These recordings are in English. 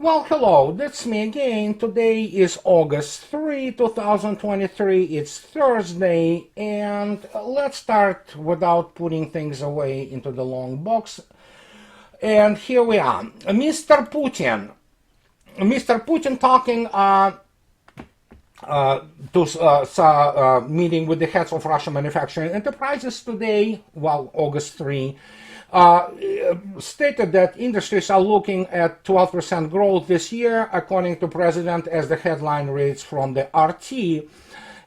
Well, hello, that's me again. Today is August 3, 2023. It's Thursday, and let's start without putting things away into the long box. And here we are. Mr. Putin. Mr. Putin talking to meeting with the heads of Russian manufacturing enterprises today, well, August 3, stated that industries are looking at 12% growth this year, according to President, as the headline reads from the RT.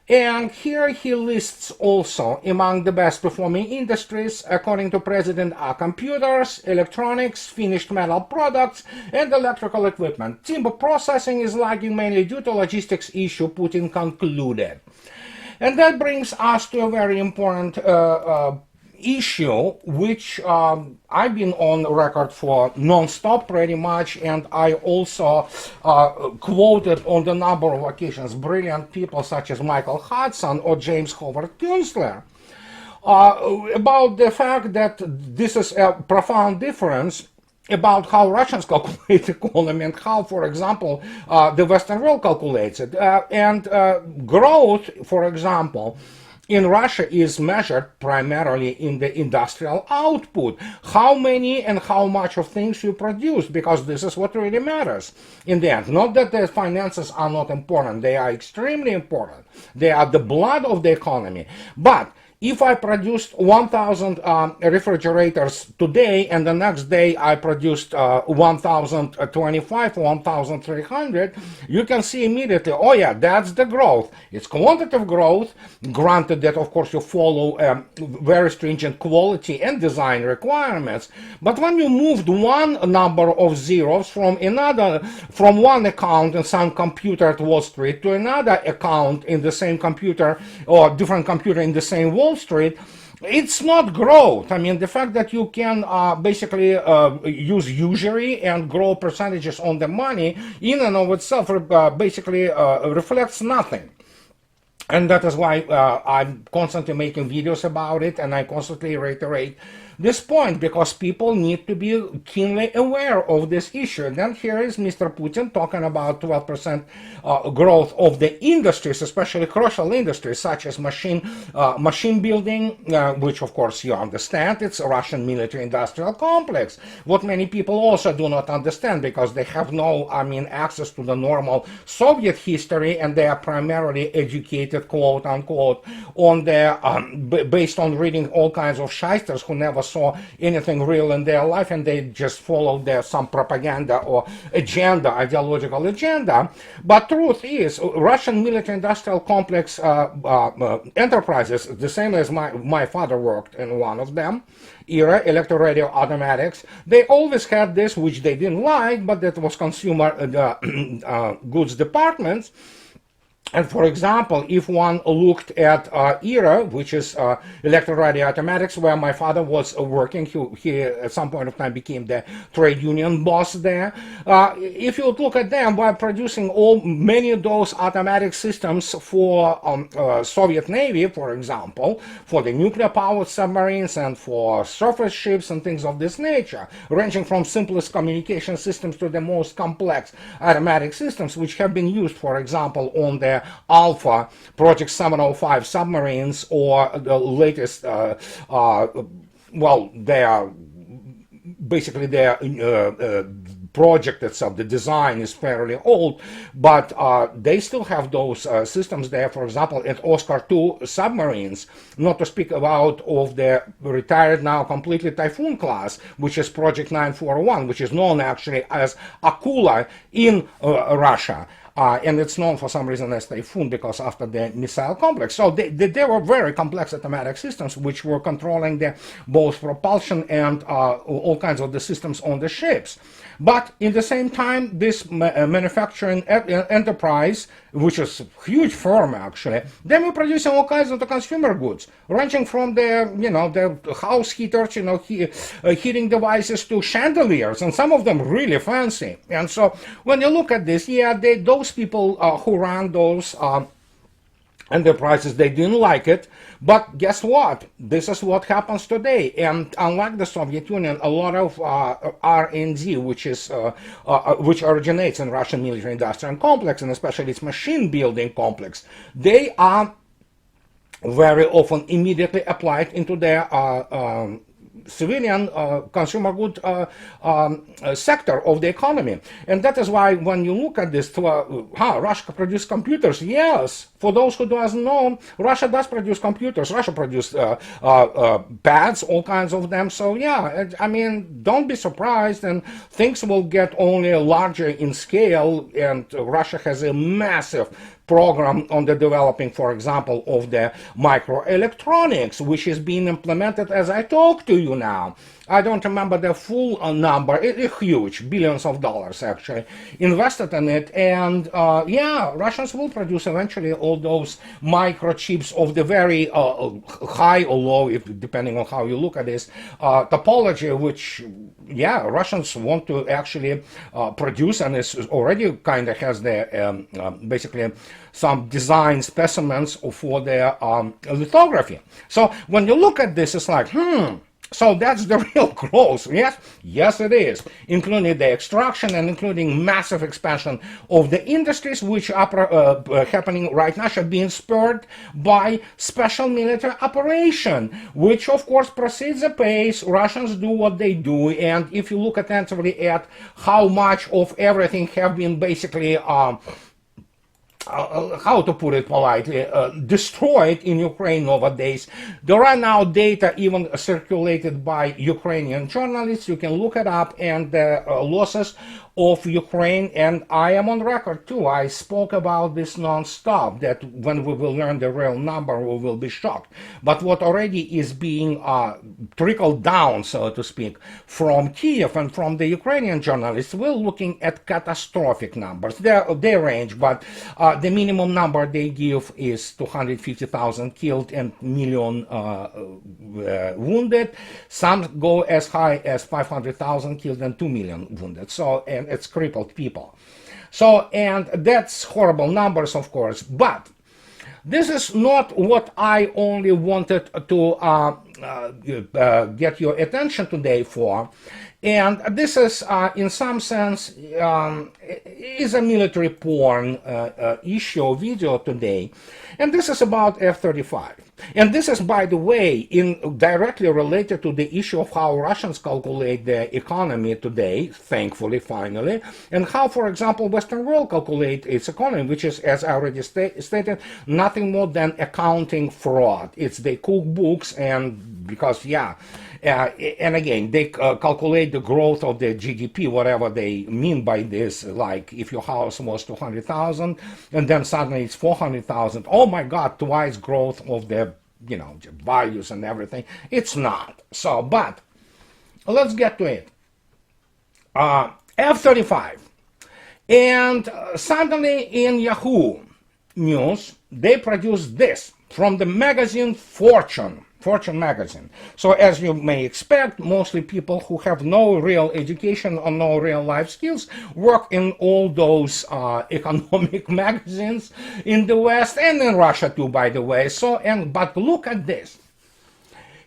And here he lists also among the best performing industries, according to President, are computers, electronics, finished metal products, and electrical equipment. Timber processing is lagging mainly due to logistics issue, Putin concluded. And that brings us to a very important issue, which I've been on record for non-stop pretty much, and I also quoted on the number of occasions brilliant people such as Michael Hudson or James Howard Kunstler about the fact that this is a profound difference about how Russians calculate economy and how, for example, the Western world calculates it. Growth, for example, in Russia is measured primarily in the industrial output. How many and how much of things you produce, because this is what really matters in the end. Not that the finances are not important, they are extremely important. They are the blood of the economy. But if I produced 1,000 refrigerators today and the next day I produced 1,025, 1,300, you can see immediately, oh yeah, that's the growth. It's quantitative growth, granted that of course you follow very stringent quality and design requirements. But when you moved one number of zeros from one account in some computer at Wall Street to another account in the same computer or different computer in the same Wall Street, it's not growth. I mean, the fact that you can basically use usury and grow percentages on the money in and of itself basically reflects nothing. And that is why I'm constantly making videos about it, and I constantly reiterate this point, because people need to be keenly aware of this issue. And then here is Mr. Putin talking about 12% growth of the industries, especially crucial industries such as machine building, which of course you understand, it's a Russian military industrial complex. What many people also do not understand, because they have no, access to the normal Soviet history, and they are primarily educated, quote unquote, on their based on reading all kinds of shysters who never saw anything real in their life, and they just followed some propaganda or agenda, ideological agenda. But truth is, Russian military industrial complex enterprises, the same as my father worked in one of them, era, electro-radio automatics, they always had this, which they didn't like, but that was consumer goods departments. And for example, if one looked at ERA, which is electro-radio automatics, where my father was working, he at some point of time became the trade union boss there. If you look at them, by producing many of those automatic systems for Soviet Navy, for example, for the nuclear-powered submarines and for surface ships and things of this nature, ranging from simplest communication systems to the most complex automatic systems, which have been used, for example, on the Alpha Project 705 submarines, or the latest, they are basically their project itself, the design is fairly old, but they still have those systems there, for example, at Oscar II submarines, not to speak about of the retired now completely Typhoon class, which is Project 941, which is known actually as Akula in Russia. And it's known for some reason as Typhoon, because after the missile complex. So they were very complex automatic systems which were controlling both propulsion and all kinds of the systems on the ships. But in the same time, this manufacturing enterprise, which is a huge firm actually, they were producing all kinds of the consumer goods, ranging from the house heaters, heating devices, to chandeliers, and some of them really fancy. And so when you look at this, yeah, those people who run those and the prices, they didn't like it. But guess what? This is what happens today. And unlike the Soviet Union, a lot of R&D, which originates in Russian military-industrial complex, and especially its machine-building complex, they are very often immediately applied into their civilian consumer good sector of the economy. And that is why when you look at this, Russia produces computers. Yes, for those who doesn't know, Russia does produce computers. Russia produces pads, all kinds of them. So yeah, I mean, don't be surprised, and things will get only larger in scale, and Russia has a massive program on the developing, for example, of the microelectronics, which is being implemented as I talk to you now. I don't remember the full number. It's huge, billions of dollars actually invested in it. And yeah, Russians will produce eventually all those microchips of the very high or low, if depending on how you look at this, topology, which, yeah, Russians want to actually produce, and is already kind of has the basically some design specimens for their lithography. So when you look at this, it's like, so that's the real growth. Yes, yes, it is, including the extraction and including massive expansion of the industries which are happening right now, are being spurred by special military operation, which of course proceeds apace. Russians do what they do, and if you look attentively at how much of everything have been basically how to put it politely, destroyed in Ukraine nowadays. There are now data even circulated by Ukrainian journalists. You can look it up, and the losses of Ukraine, and I am on record too. I spoke about this non-stop, that when we will learn the real number, we will be shocked. But what already is being trickled down, so to speak, from Kiev and from the Ukrainian journalists, we're looking at catastrophic numbers. They range, but the minimum number they give is 250,000 killed and million wounded. Some go as high as 500,000 killed and 2 million wounded. So, and it's crippled people. So, and that's horrible numbers, of course, but this is not what I only wanted to get your attention today for. And this is, in some sense, is a military porn issue video today. And this is about F-35. And this is, by the way, directly related to the issue of how Russians calculate the economy today, thankfully, finally, and how, for example, Western world calculate its economy, which is, as I already stated, nothing more than accounting fraud. It's they cook books, and because, yeah, and again, they calculate the growth of the GDP, whatever they mean by this, like if your house was 200,000 and then suddenly it's 400,000, oh my God, twice growth of the, you know, values and everything. It's not. So, but let's get to it. F-35. And suddenly in Yahoo News, they produced this from the magazine Fortune magazine. So as you may expect, mostly people who have no real education or no real life skills work in all those economic magazines in the West and in Russia too, by the way. So, but look at this.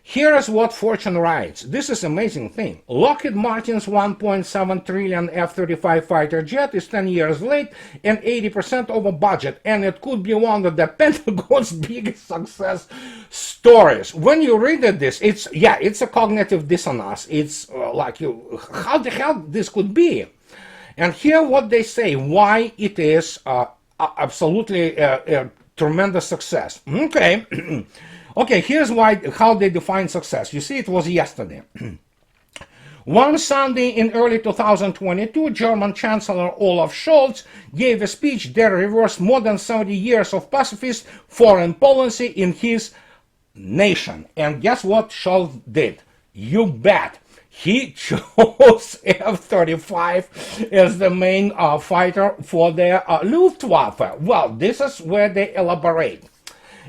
Here is what Fortune writes. This is an amazing thing. Lockheed Martin's 1.7 trillion F-35 fighter jet is 10 years late and 80% over budget, and it could be one of the Pentagon's biggest success stories. When you read this, it's a cognitive dissonance. It's like, how the hell this could be? And here what they say, why it is absolutely a tremendous success. Okay. Okay, here's how they define success. You see, it was yesterday. One Sunday in early 2022, German Chancellor Olaf Scholz gave a speech that reversed more than 70 years of pacifist foreign policy in his nation. And guess what Scholz did? You bet. He chose F-35 as the main fighter for the Luftwaffe. Well, this is where they elaborate.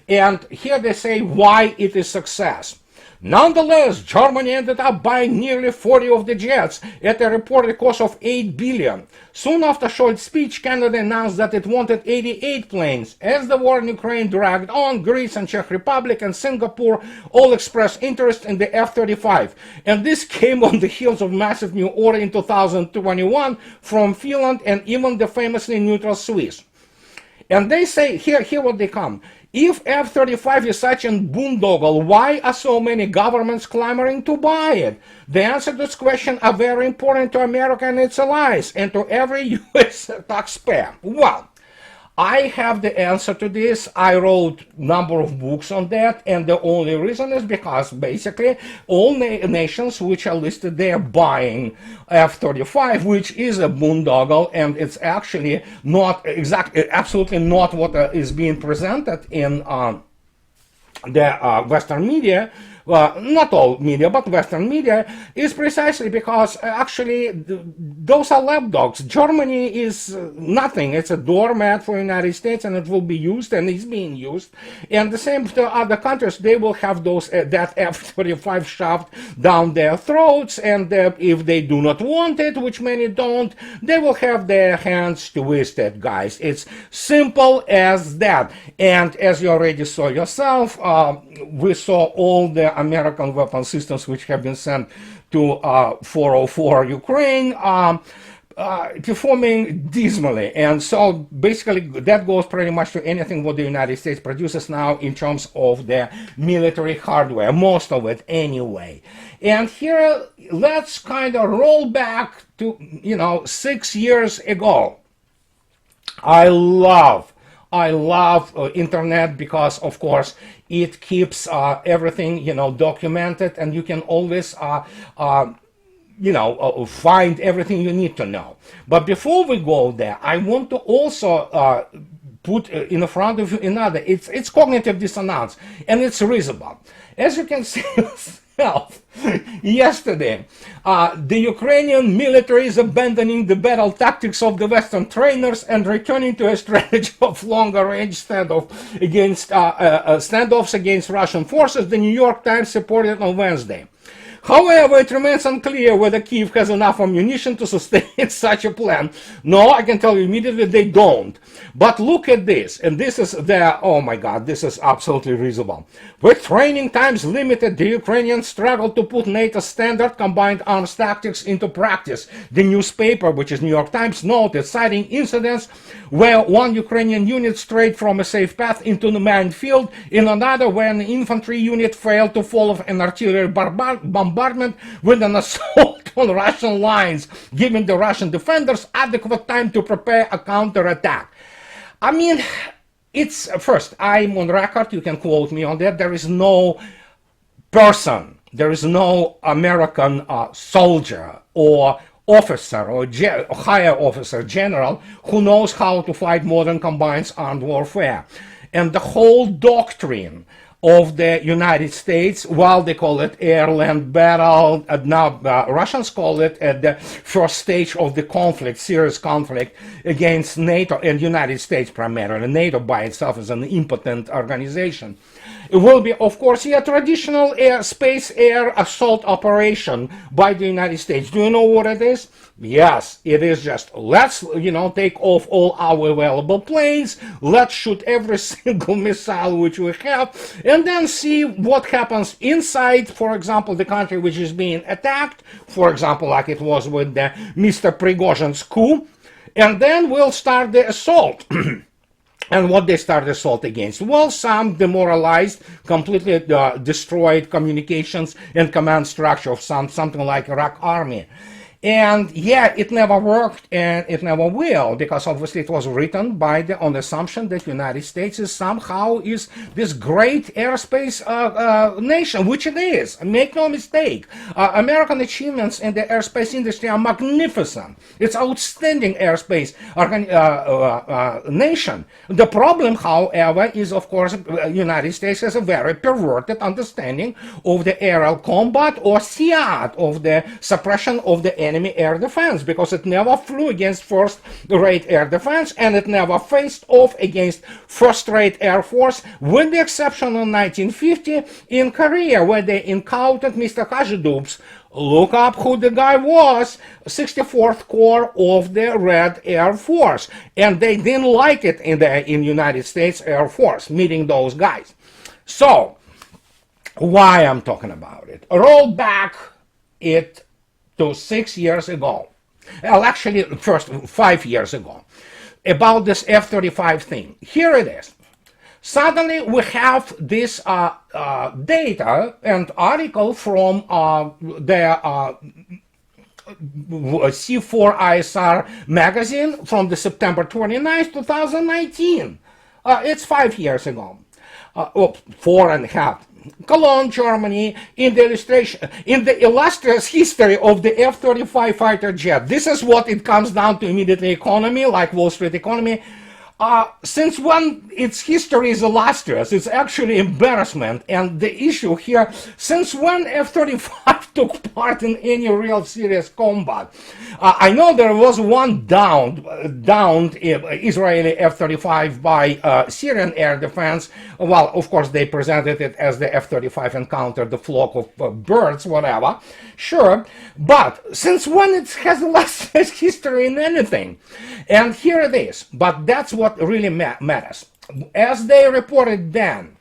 And here they say why it is success. Nonetheless, Germany ended up buying nearly 40 of the jets at a reported cost of $8 billion. Soon after Scholz's speech, Canada announced that it wanted 88 planes. As the war in Ukraine dragged on, Greece and Czech Republic and Singapore all expressed interest in the F-35. And this came on the heels of massive new order in 2021 from Finland and even the famously neutral Swiss. And they say, here what they come. If F-35 is such a boondoggle, why are so many governments clamoring to buy it? The answer to this question are very important to America and its allies, and to every U.S. taxpayer. Well, I have the answer to this. I wrote a number of books on that, and the only reason is because basically all nations which are listed there buying F-35, which is a boondoggle, and it's actually not absolutely not what is being presented in the Western media. Not all media, but Western media, is precisely because actually those are lapdogs. Germany is nothing. It's a doormat for the United States, and it will be used and is being used. And the same to other countries, they will have those that F-35 shoved down their throats, and if they do not want it, which many don't, they will have their hands twisted, guys. It's simple as that. And as you already saw yourself, we saw all the American weapon systems which have been sent to 404 Ukraine performing dismally. And so basically that goes pretty much to anything what the United States produces now in terms of the military hardware, most of it anyway. And here let's kind of roll back to 6 years ago. I love internet because, of course, it keeps everything documented, and you can always find everything you need to know. But before we go there, I want to also put in front of you another. It's cognitive dissonance, and it's risible. As you can see yourself, yesterday, the Ukrainian military is abandoning the battle tactics of the Western trainers and returning to a strategy of longer-range standoffs against Russian forces, the New York Times reported on Wednesday. However, it remains unclear whether Kyiv has enough ammunition to sustain such a plan. No, I can tell you immediately they don't. But look at this, and this is oh my God, this is absolutely risible. With training times limited, the Ukrainians struggled to put NATO standard combined arms tactics into practice. The newspaper, which is New York Times, noted, citing incidents where one Ukrainian unit strayed from a safe path into the minefield, in another where an infantry unit failed to follow an artillery bombardment with an assault on Russian lines, giving the Russian defenders adequate time to prepare a counterattack. I mean, it's first, I'm on record, you can quote me on that. There is no person, there is no American soldier or officer or higher officer, general, who knows how to fight modern combined armed warfare. And the whole doctrine of the United States, while they call it air-land battle, now Russians call it at the first stage of the conflict, serious conflict against NATO and United States primarily. NATO by itself is an impotent organization. It will be, of course, a traditional space air assault operation by the United States. Do you know what it is? Yes, it is just, let's, take off all our available planes, let's shoot every single missile which we have, and then see what happens inside, for example, the country which is being attacked, for example, like it was with the Mr. Prigozhin's coup, and then we'll start the assault. And what they start assault against? Well, some demoralized, completely destroyed communications and command structure of something like Iraq army. And yeah, it never worked, and it never will, because obviously it was written on the assumption that the United States is somehow this great airspace nation, which it is. Make no mistake. American achievements in the airspace industry are magnificent. It's outstanding airspace nation. The problem, however, is of course the United States has a very perverted understanding of the aerial combat, or SIAD, of the suppression of the enemy enemy air defense, because it never flew against first-rate air defense, and it never faced off against first-rate Air Force, with the exception of 1950 in Korea, where they encountered Mr. Hajidub's, look up who the guy was, 64th Corps of the Red Air Force. And they didn't like it in the United States Air Force, meeting those guys. So, why I'm talking about it? Roll back it to 6 years ago. Well, actually, first 5 years ago. About this F-35 thing. Here it is. Suddenly we have this data and article from the C4ISR magazine from the September 29th, 2019. It's 5 years ago. 4.5. Cologne, Germany, in the illustrious history of the F-35 fighter jet. This is what it comes down to immediately: economy, like Wall Street economy. Since when its history is illustrious, it's actually embarrassment. And the issue here, since when F-35 took part in any real serious combat? I know there was one downed Israeli F-35 by Syrian air defense. Well, of course, they presented it as the F-35 encountered the flock of birds, whatever. Sure, but since when it has illustrious history in anything? And here it is. But that's what really matters. As they reported then,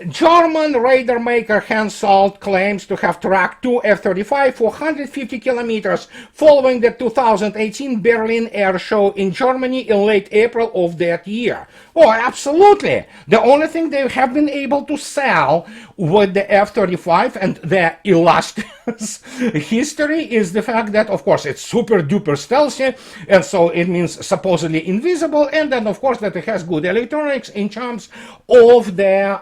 German radar maker Hensoldt claims to have tracked two F-35 for 150 kilometers following the 2018 Berlin Air Show in Germany in late April of that year. Oh, absolutely. The only thing they have been able to sell with the F-35 and the illustrious history is the fact that, of course, it's super duper stealthy, and so it means supposedly invisible, and then, of course, that it has good electronics in terms of the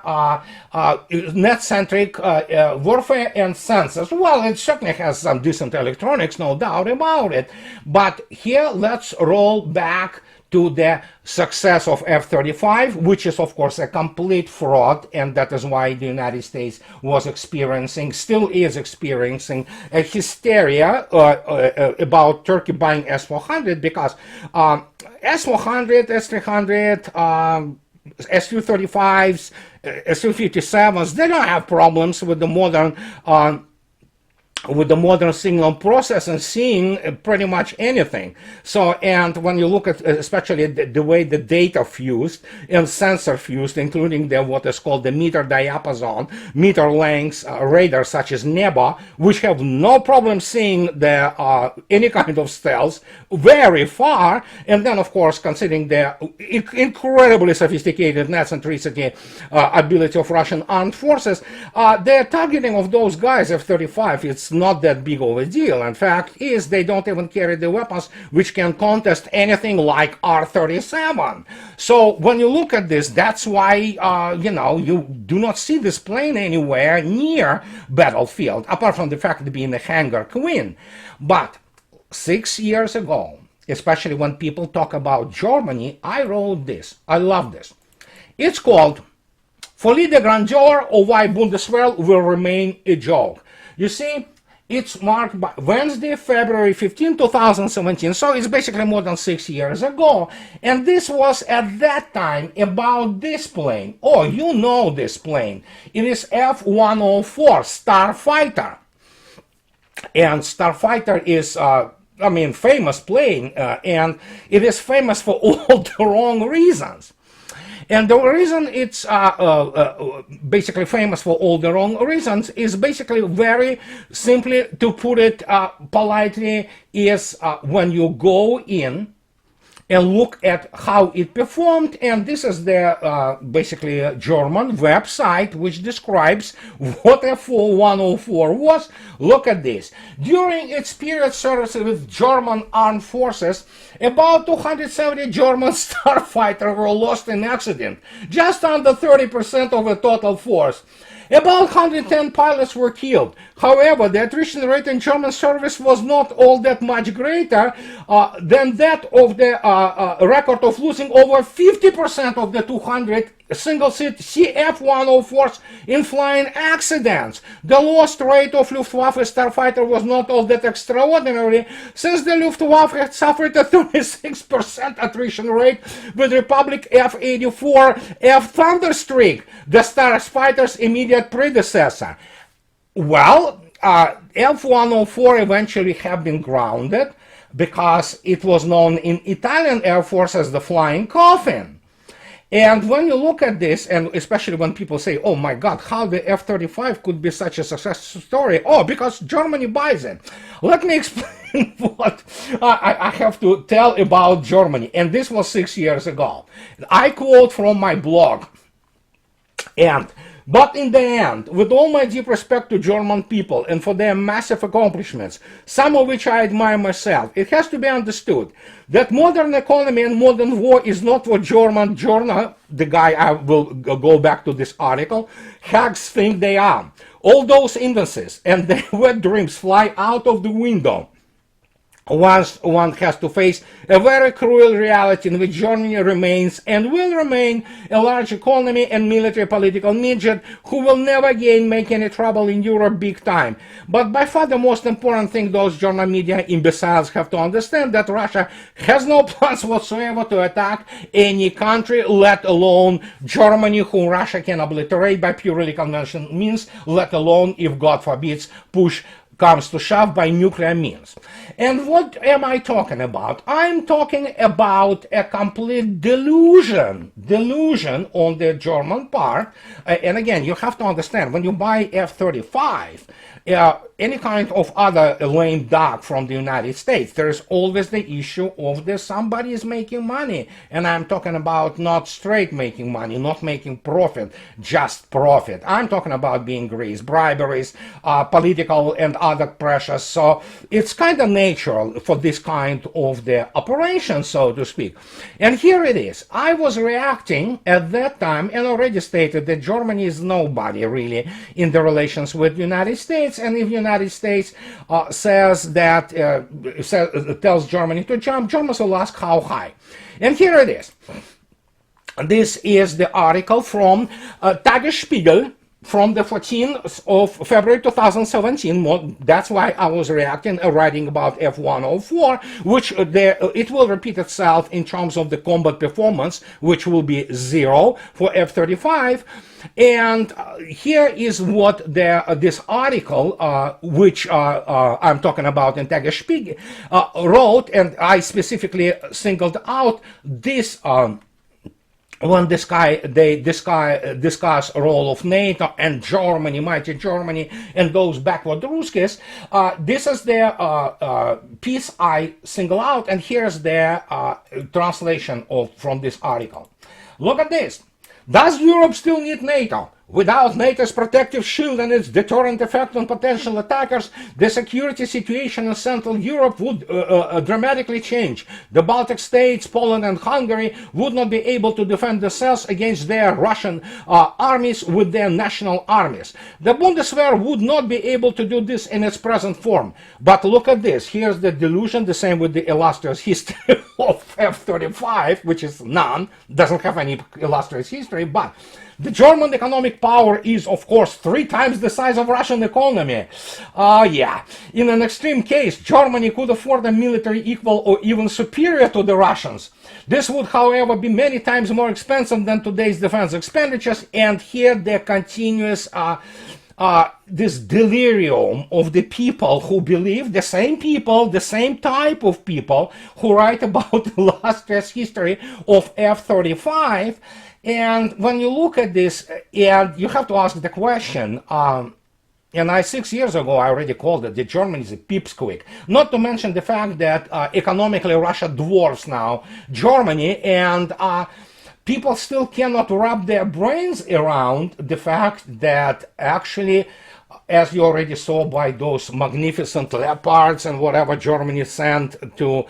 net-centric warfare and sensors. Well, it certainly has some decent electronics, no doubt about it. But here, let's roll back to the success of F-35, which is, of course, a complete fraud, and that is why the United States was experiencing, still is experiencing, a hysteria about Turkey buying S-400, because S-400, S-300, Su-35s, Su-57s, they don't have problems with the modern signal processing, seeing pretty much anything. So, and when you look at especially the way the data fused and sensor fused, including the what is called the meter diapason, meter lengths radars such as NEBA, which have no problem seeing the any kind of stealth very far, and then of course considering the incredibly sophisticated net centricity ability of Russian armed forces, the targeting of those guys, F-35, it's not that big of a deal. In fact, they don't even carry the weapons which can contest anything like R-37. So when you look at this, that's why you do not see this plane anywhere near battlefield, apart from the fact of being a hangar queen. But 6 years ago, especially when people talk about Germany, I wrote this. I love this. It's called "Folie de grandeur or Why Bundeswehr Will Remain a Joke." You see, it's marked by Wednesday, February 15, 2017, so it's basically more than 6 years ago. And this was at that time about this plane. Oh, you know this plane. It is F-104 Starfighter. And Starfighter is, famous plane, and it is famous for all the wrong reasons. And the reason it's basically famous for all the wrong reasons is basically, very simply to put it politely, is when you go in and look at how it performed, and this is the basically German website which describes what F-104 was. Look at this. During its period service with German armed forces, about 270 German starfighter were lost in accident, just under 30% of the total force. About 110 pilots were killed. However, the attrition rate in German service was not all that much greater than that of the record of losing over 50% of the 200 single seat CF-104s in flying accidents. The lost rate of Luftwaffe starfighter was not all that extraordinary, since the Luftwaffe had suffered a 36% attrition rate with Republic F-84F Thunderstreak, the starfighter's immediate predecessor. Well, F-104 eventually have been grounded because it was known in Italian Air Force as the flying coffin. And when you look at this, and especially when people say, oh my God, how the F-35 could be such a success story? Oh, because Germany buys it. Let me explain what I have to tell about Germany. And this was 6 years ago. I quote from my blog. But in the end, with all my deep respect to German people and for their massive accomplishments, some of which I admire myself, it has to be understood that modern economy and modern war is not what German journal, the guy I will go back to this article, hags think they are. All those instances and their wet dreams fly out of the window once one has to face a very cruel reality in which Germany remains and will remain a large economy and military political midget who will never again make any trouble in Europe big time. But by far the most important thing those German media imbeciles have to understand that Russia has no plans whatsoever to attack any country, let alone Germany, whom Russia can obliterate by purely conventional means, let alone, if God forbids, push comes to shove, by nuclear means. And what am I talking about? I'm talking about a complete delusion on the German part. And again, you have to understand, when you buy F-35, any kind of other lame duck from the United States, there's always the issue of somebody is making money. And I'm talking about not straight making money, not making profit, just profit. I'm talking about being greased, briberies, political and other pressures. So it's kind of natural for this kind of the operation, so to speak. And here it is. I was reacting at that time and already stated that Germany is nobody really in the relations with the United States. And if United States says that, tells Germany to jump, Germans will ask how high. And here it is. This is the article from Tagesspiegel from the 14th of February 2017. That's why I was reacting, writing about F-104, which it will repeat itself in terms of the combat performance, which will be 0 for F-35. And here is what this article, which I'm talking about in Tagesspiegel, wrote, and I specifically singled out this when they discuss role of NATO and Germany, mighty Germany, and those backward Ruskies. This is their piece I single out, and here's their translation from this article. Look at this. Does Europe still need NATO? Without NATO's protective shield and its deterrent effect on potential attackers, the security situation in Central Europe would dramatically change. The Baltic states, Poland and Hungary would not be able to defend themselves against their Russian armies with their national armies. The Bundeswehr would not be able to do this in its present form. But look at this. Here's the delusion, the same with the illustrious history of F-35, which is none, doesn't have any illustrious history, but the German economic power is, of course, 3 times the size of Russian economy. Yeah. In an extreme case, Germany could afford a military equal or even superior to the Russians. This would, however, be many times more expensive than today's defense expenditures, and here the continuous this delirium of the people who believe, the same people, the same type of people who write about the illustrious history of F-35. And when you look at this, and you have to ask the question, and 6 years ago I already called it, that Germany is a pipsqueak. Not to mention the fact that economically Russia dwarfs now Germany, and people still cannot wrap their brains around the fact that actually, as you already saw by those magnificent Leopards and whatever Germany sent to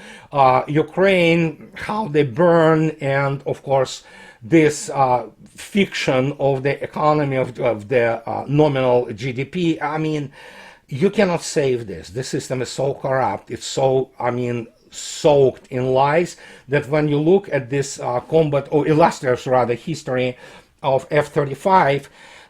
Ukraine, how they burn, and of course this fiction of the economy of the nominal GDP. I mean, you cannot save this. The system is so corrupt. It's so, soaked in lies that when you look at this combat, or illustrious rather, history of F-35,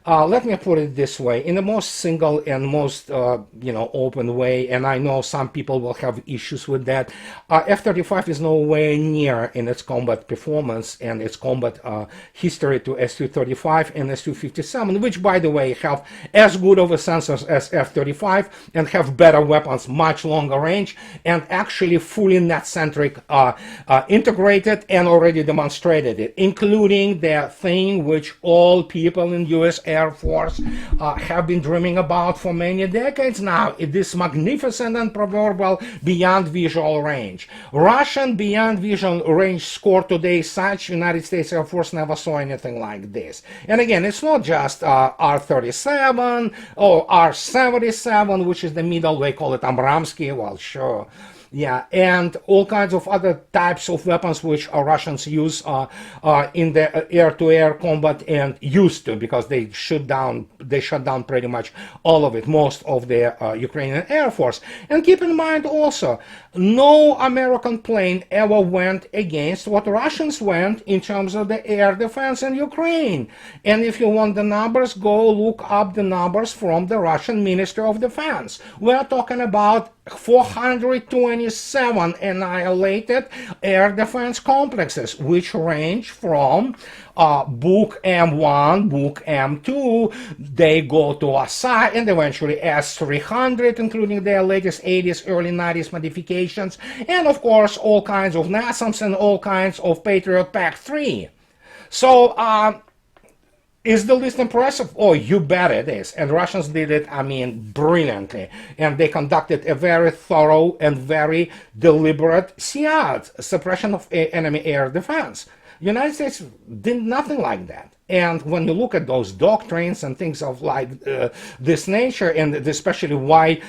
let me put it this way, in the most single and most, open way, and I know some people will have issues with that. F-35 is nowhere near in its combat performance and its combat history to S-235 and S-257, which, by the way, have as good of a sensors as F-35 and have better weapons, much longer range, and actually fully net-centric integrated and already demonstrated it, including the thing which all people in U.S. Air Force have been dreaming about for many decades now, this magnificent and proverbial beyond visual range. Russian beyond visual range score today such United States Air Force never saw anything like this. And again, it's not just R-37 or R-77, which is the middle, they call it Abramsky, well, sure. Yeah, and all kinds of other types of weapons which Russians use in the air-to-air combat and used to, because they shut down pretty much all of it, most of the Ukrainian Air Force. And keep in mind also, no American plane ever went against what Russians went in terms of the air defense in Ukraine. And if you want the numbers, go look up the numbers from the Russian Ministry of Defense. We're talking about 427 annihilated air defense complexes, which range from Book M1, Book M2, they go to Assad, and eventually S-300, including their latest 80s, early 90s modifications, and of course all kinds of NASAMS and all kinds of Patriot PAC-3. So, is the list impressive? Oh, you bet it is. And Russians did it, I mean, brilliantly. And they conducted a very thorough and very deliberate SIAD, suppression of enemy air defense. The United States did nothing like that. And when you look at those doctrines and things of like this nature, and especially why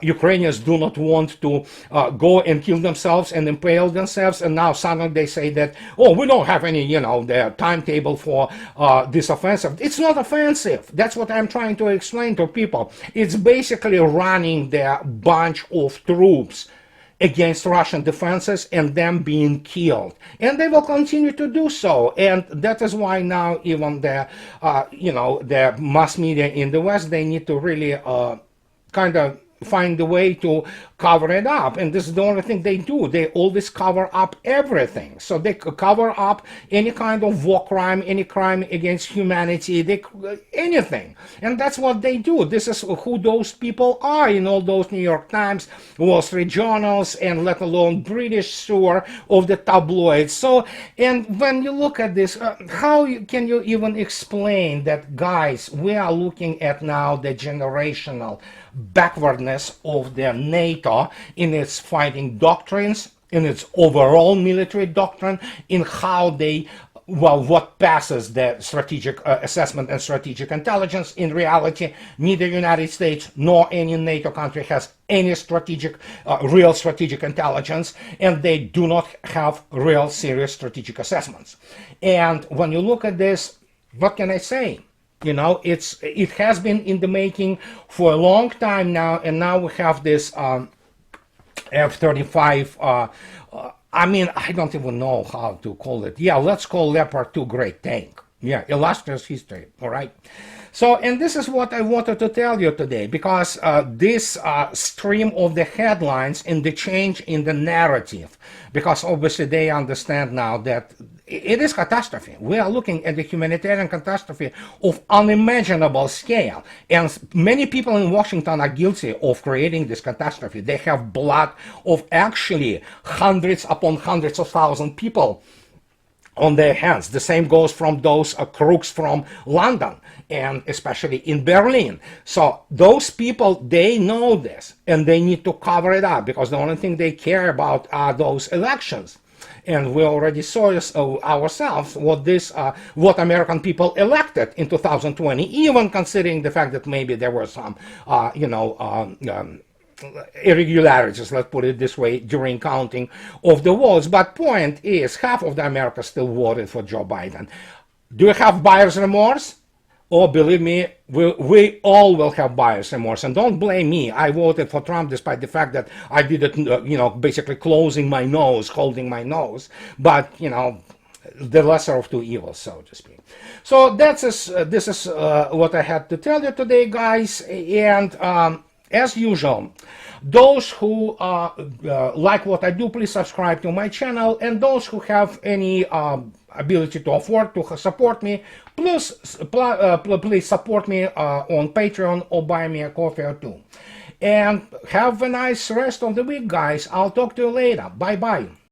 Ukrainians do not want to go and kill themselves and impale themselves, and now suddenly they say that, oh, we don't have any, the timetable for this offensive. It's not offensive. That's what I'm trying to explain to people. It's basically running their bunch of troops against Russian defenses and them being killed. And they will continue to do so. And that is why now even the, the mass media in the West, they need to really kind of find a way to cover it up. And this is the only thing they do. They always cover up everything. So they cover up any kind of war crime, any crime against humanity, anything. And that's what they do. This is who those people are in all those New York Times, Wall Street journals, and let alone British sewer of the tabloids. So, and when you look at this, how can you even explain that, guys, we are looking at now the generational backwardness of the NATO in its fighting doctrines, in its overall military doctrine, in how they, well, what passes the strategic assessment and strategic intelligence. In reality, neither United States nor any NATO country has any strategic, real strategic intelligence, and they do not have real serious strategic assessments. And when you look at this, what can I say? It has been in the making for a long time now, and now we have this F-35. I mean, I don't even know how to call it. Yeah, let's call Leopard 2 great tank. Yeah, illustrious history, all right? So, and this is what I wanted to tell you today, because this stream of the headlines and the change in the narrative, because obviously they understand now that it is catastrophe. We are looking at the humanitarian catastrophe of unimaginable scale. And many people in Washington are guilty of creating this catastrophe. They have blood of actually hundreds upon hundreds of thousands of people on their hands. The same goes from those crooks from London, and especially in Berlin. So those people, they know this, and they need to cover it up, because the only thing they care about are those elections. And we already saw ourselves what American people elected in 2020, even considering the fact that maybe there were some, irregularities, let's put it this way, during counting of the votes. But point is, half of the Americans still voted for Joe Biden. Do you have buyer's remorse? Oh, believe me, we all will have buyer's remorse. And don't blame me. I voted for Trump despite the fact that I did it, basically closing my nose, holding my nose. But, the lesser of two evils, so to speak. So this is what I had to tell you today, guys. And as usual, those who like what I do, please subscribe to my channel. And those who have any ability to afford to support me, please support me on Patreon or buy me a coffee or two. And have a nice rest of the week, guys. I'll talk to you later. Bye-bye.